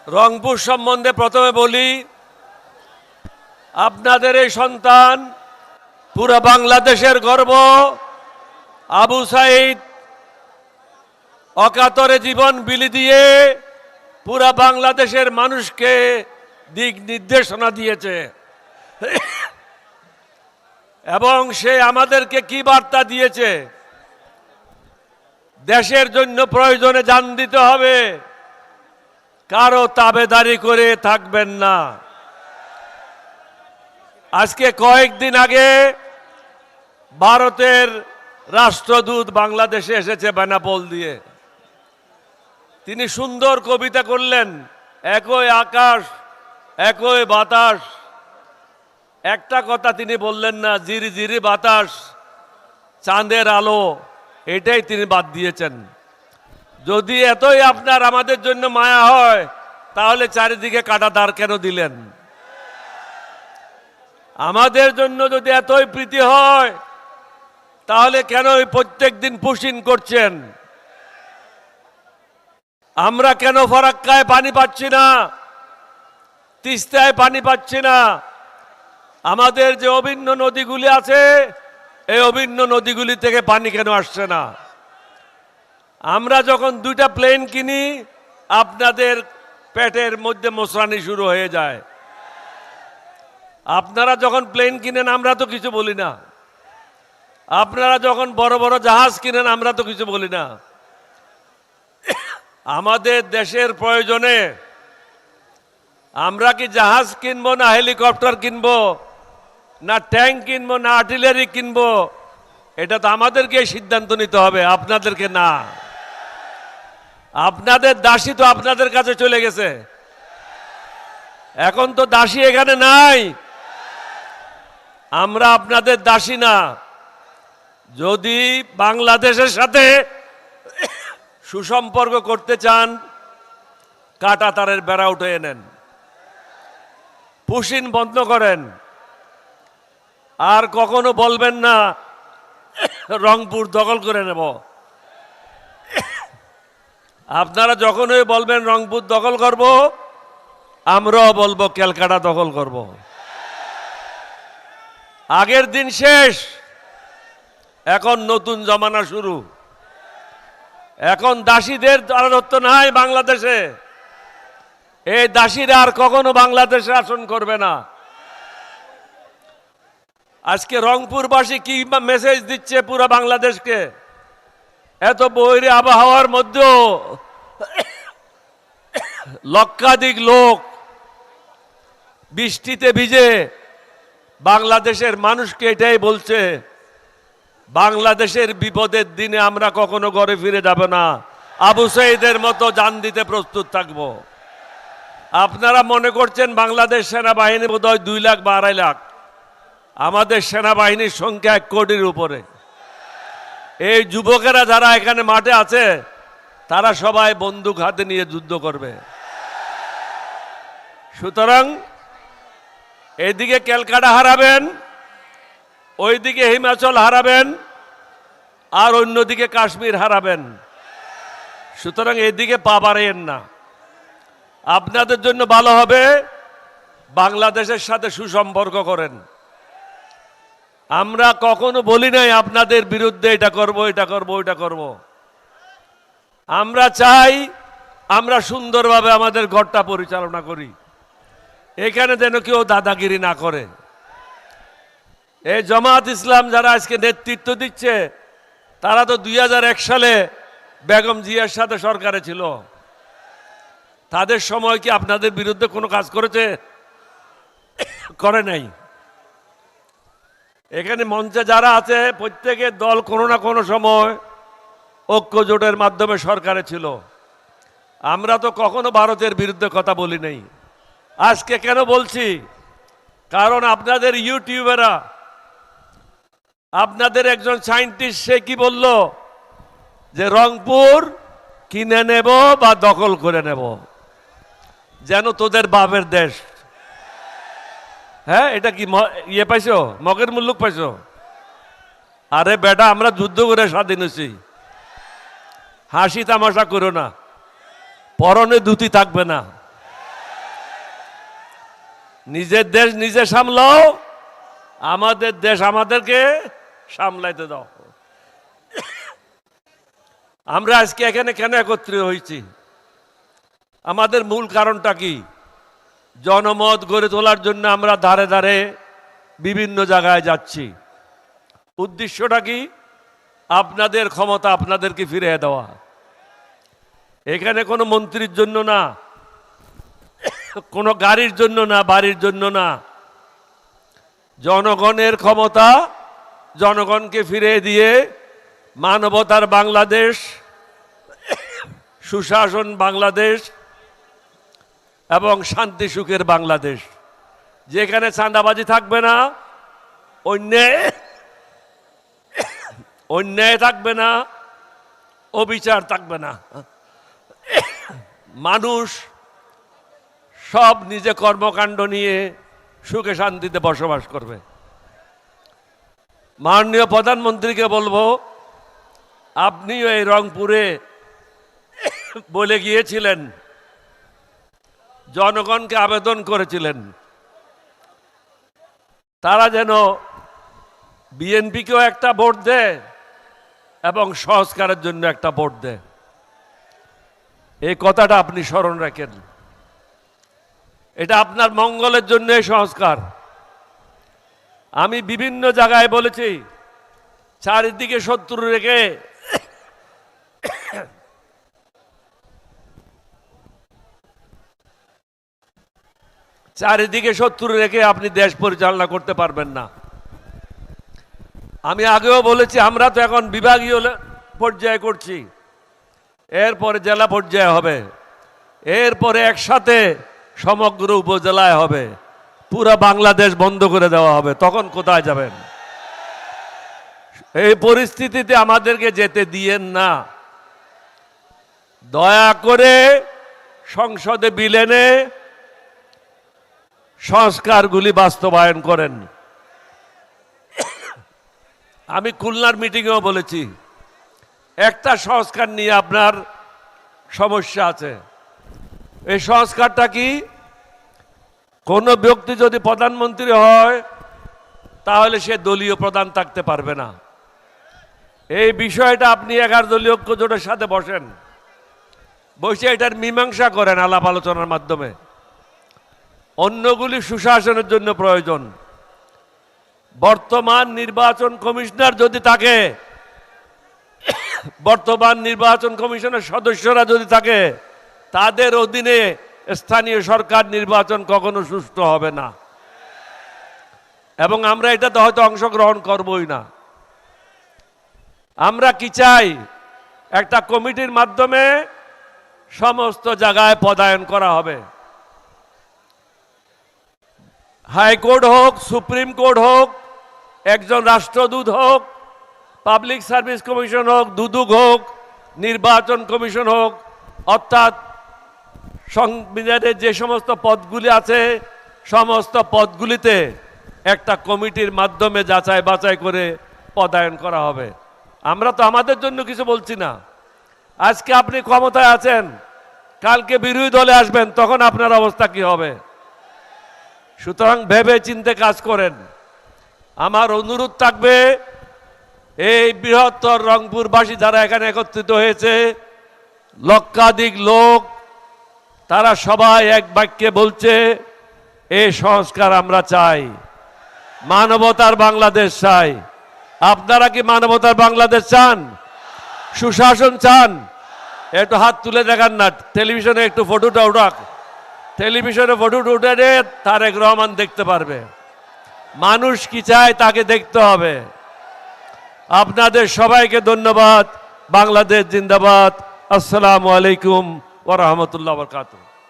রংপুর সম্বন্ধে প্রথমে বলি, আপনাদের এই সন্তান পুরো বাংলাদেশের গর্ব। আবু সাইদ অকাতরে জীবন বিলি দিয়ে পুরা বাংলাদেশের মানুষকে দিক নির্দেশনা দিয়েছে এবং সে আমাদেরকে কি বার্তা দিয়েছে? দেশের জন্য প্রয়োজনে জান দিতে হবে, কারো তাবেদারি করে থাকবেন না। আজকে কয়েকদিন আগে ভারতের রাষ্ট্রদূত বাংলাদেশে এসেছে বেনাপোল দিয়ে। তিনি সুন্দর কবিতা করলেন, একই আকাশ একই বাতাস। একটা কথা তিনি বললেন না, জিরি জিরি বাতাস চাঁদের আলো, এটাই তিনি বাদ দিয়েছেন। যদি এতই আপনার আমাদের জন্য মায়া হয়, তাহলে চারিদিকে কাঁটাতার কেন দিলেন? আমাদের জন্য যদি এতই প্রীতি হয়, তাহলে কেন প্রত্যেক দিন পুশিং করছেন? আমরা কেন ফরাক্কায় পানি পাচ্ছি না, তিস্তায় পানি পাচ্ছি না? আমাদের যে অভিন্ন নদীগুলি আছে, এই অভিন্ন নদীগুলি থেকে পানি কেন আসছে না? আমরা যখন দুইটা প্লেন কিনি, আপনাদের পেটের মধ্যে মোচড়ানি শুরু হয়ে যায়। আপনারা যখন প্লেন কিনেন, আমরা তো কিছু বলি না। আপনারা যখন বড় বড় জাহাজ কিনেন, আমরা তো কিছু বলি না। আমাদের দেশের প্রয়োজনে আমরা কি জাহাজ কিনবো, না হেলিকপ্টার কিনবো, না ট্যাঙ্ক কিনবো, না আর্টিলারি কিনবো? এটা তো আমাদেরকে সিদ্ধান্ত নিতে হবে, আপনাদেরকে না। আপনাদের দাসী তো আপনাদের কাছে চলে গেছে, এখন তো দাসী এখানে নাই। আমরা আপনাদের দাসী না। যদি বাংলাদেশের সাথে সুসম্পর্ক করতে চান, কাঁটাতারের বেড়া উঠে নেন, পুশিন বন্ধ করেন। আর কখনো বলবেন না রংপুর দখল করে নেব। আপনারা যখনই বলবেন রংপুর দখল করব, আমরাও বলবো ক্যালকাটা দখল করব। আগের দিন শেষ, এখন নতুন জমানা শুরু। এখন দাসীদের রাজত্ব নাই বাংলাদেশে। এই দাসীরা আর কখনো বাংলাদেশে শাসন করবে না। আজকে রংপুরবাসী কি মেসেজ দিচ্ছে পুরো বাংলাদেশকে? এত বৈরী আবহাওয়ার মধ্যেও লক্ষাধিক লোক বৃষ্টিতে ভিজে বাংলাদেশের মানুষকে এটাই বলছে, বাংলাদেশের বিপদের দিনে আমরা কখনো ঘরে ফিরে যাব না, আবু সাইদের মতো জান দিতে প্রস্তুত থাকব। আপনারা মনে করছেন বাংলাদেশ সেনাবাহিনী বোধহয় 2 লাখ বা 2.5 লাখ। আমাদের সেনাবাহিনীর সংখ্যা 1 কোটির উপরে। এই যুবকেরা যারা এখানে মাঠে আছে, তারা সবাই বন্দুক হাতে নিয়ে যুদ্ধ করবে। সুতরাং এইদিকে ক্যালকাটা হারাবেন, ওইদিকে হিমাচল হারাবেন, আর অন্যদিকে কাশ্মীর হারাবেন। সুতরাং এইদিকে পা বাড়াইয়েন না। আপনাদের জন্য ভালো হবে বাংলাদেশের সাথে সুসম্পর্ক করেন। আমরা কখনো বলি নাই আপনাদের বিরুদ্ধে এটা করব, এটা করব, ওইটা করব। আমরা চাই আমরা সুন্দরভাবে আমাদের ঘরটা পরিচালনা করি, এখানে যেন কেউ দাদাগিরি না করে। এই জামাত ইসলাম যারা আজকে নেতৃত্ব দিচ্ছে, তারা তো 2001 সালে বেগম জিয়ার সাথে সরকারে ছিল। তাদের সময় কি আপনাদের বিরুদ্ধে কোনো কাজ করেছে? করে নাই। এখানে মঞ্চে যারা আছে, প্রত্যেকের দল কোনো না কোনো সময় ঐক্য জোটের মাধ্যমে সরকারে ছিল। আমরা তো কখনো ভারতের বিরুদ্ধে কথা বলি নাই। আজকে কেন বলছি? কারণ আপনাদের ইউটিউবেরা, আপনাদের একজন সায়েন্টিস্ট, সে কি বলল যে রংপুর কিনে নেব বা দখল করে নেব, যেন তোদের বাপের দেশ। হ্যাঁ, এটা কি ইয়ে পাইছো, মগের মুল্লুক পাইছো? আরে বেটা, আমরা যুদ্ধ করে স্বাধীন হয়েছি। হাসি তামাশা করো না, পরনে ধুতি থাকবে না। নিজের দেশ নিজে সামলাও, আমাদের দেশ আমাদেরকে সামলাইতে দাও। আমরা আজকে এখানে কেন একত্রিত হয়েছি? আমাদের মূল কারণটা কি? জনমত গড়ে তোলার জন্য আমরা ধারে ধারে বিভিন্ন জায়গায় যাচ্ছি। উদ্দেশ্যটা কি? আপনাদের ক্ষমতা আপনাদেরকে ফিরিয়ে দেওয়া। এখানে কোনো মন্ত্রীর জন্য না, কোনো গাড়ির জন্য না, বাড়ির জন্য না। জনগণের ক্ষমতা জনগণকে ফিরিয়ে দিয়ে মানবতার বাংলাদেশ, সুশাসন বাংলাদেশ এবং শান্তি সুখের বাংলাদেশ, যেখানে চাঁদাবাজি থাকবে না, অন্যায় থাকবে না, অবিচার থাকবে না। মানুষ সব নিজে কর্মকাণ্ড নিয়ে সুখে শান্তিতে বসবাস করবে। মাননীয় প্রধানমন্ত্রীকে বলবো, আপনিও এই রংপুরে বলে গিয়েছিলেন, জনগণকে আবেদন করেছিলেন তারা যেন বিএনপিকেও একটা ভোট দেয় এবং সংস্কারের জন্য একটা ভোট দেয়। এই কথাটা আপনি স্মরণ রাখেন। এটা আপনার মঙ্গলের জন্য এই সংস্কার। আমি বিভিন্ন জায়গায় বলেছি, চারিদিকে শত্রু রেখে আপনি দেশ পরিচালনা করতে পারবেন না। আমি আগেও বলেছি, আমরা তো এখন বিভাগীয় পর্যায়ে করছি, এরপরে জেলা পর্যায়ে হবে, এরপরে একসাথে সমগ্র উপজেলায় হবে, পুরা বাংলাদেশ বন্ধ করে দেওয়া হবে। তখন কোথায় যাবেন? এই পরিস্থিতিতে আমাদেরকে যেতে দিয়েন না। দয়া করে সংসদে বিল এনে সংস্কারগুলি বাস্তবায়ন করেন। আমি খুলনার মিটিংয়েও বলেছি, একটা সংস্কার নিয়ে আপনার সমস্যা আছে। এই সংস্কারটা কি? কোন ব্যক্তি যদি প্রধানমন্ত্রী হয় তাহলে সে দলীয় প্রধান থাকতে পারবে না। এই বিষয়টা আপনি 11 দলীয় ঐক্যজোটের সাথে বসেন, বসে এটার মীমাংসা করেন আলাপ আলোচনার মাধ্যমে। অন্যগুলি সুশাসনের জন্য প্রয়োজন। বর্তমান নির্বাচন কমিশনার যদি থাকে, বর্তমান নির্বাচন কমিশনের সদস্যরা যদি থাকে, তাদের অধীনে স্থানীয় সরকার নির্বাচন কখনো সুষ্ঠু হবে না, এবং আমরা এটাতে হয়তো অংশগ্রহণ করবই না। আমরা কি চাই? একটা কমিটির মাধ্যমে সমস্ত জায়গায় পদায়ন করা হবে। হাইকোর্ট হোক, সুপ্রিম কোর্ট হোক, একজন রাষ্ট্রদূত হোক, পাবলিক সার্ভিস কমিশন হোক, দুদক হোক, নির্বাচন কমিশন হোক, অর্থাৎ সংবিধানের যে সমস্ত পদগুলি আছে সমস্ত পদগুলিতে একটা কমিটির মাধ্যমে যাচাই বাছাই করে পদায়ন করা হবে। আমরা তো আমাদের জন্য কিছু বলছি না। আজকে আপনি ক্ষমতায় আছেন, কালকে বিরোধী দলে আসবেন, তখন আপনার অবস্থা কি হবে? সুতরাং ভেবে চিন্তে কাজ করেন। আমার অনুরোধ থাকবে, এই বৃহত্তর রংপুরবাসী যারা এখানে একত্রিত হয়েছে, লক্ষাধিক লোক, তারা সবাই এক বাক্যে বলছে, এই সংস্কার আমরা চাই, মানবতার বাংলাদেশ চাই। আপনারা কি মানবতার বাংলাদেশ চান? সুশাসন চান? একটু হাত তুলে দেখান না। টেলিভিশনে একটু ফটোটা উঠাক, টেলিভিশনে ফটোটা উঠে তারেক রহমান দেখতে পারবে। মানুষ কি চায় তাকে দেখতে হবে। আপনাদের সবাইকে ধন্যবাদ। বাংলাদেশ জিন্দাবাদ। আসসালামু আলাইকুম ওয়া রাহমাতুল্লাহি ওয়া বারাকাতুহু।